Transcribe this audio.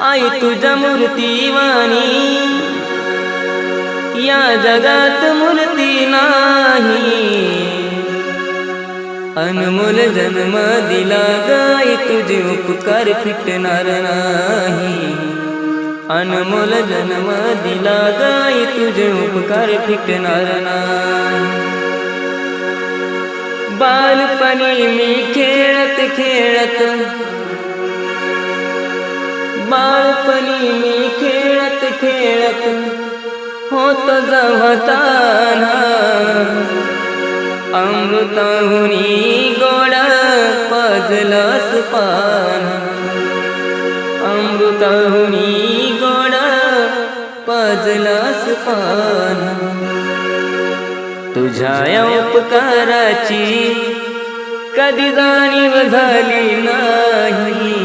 आई तुझ्या मूर्तीवाणी या जगात मूर्ती नाही। अनमोल जन्म दिला गाई तुझे उपकार फिटणार नाही। अनमोल जन्म दिला गाई तुझे उपकार फिटणार नाही। बालपणी मी खेळत खेळत बालपणी मी खेळत खेळत होत जवताना अमृताहुनी गोड पाजलास पान। अमृताहुनी गोड पाजलास पान। तुझ्या या उपकाराची कधी जाणीव झाली नाही।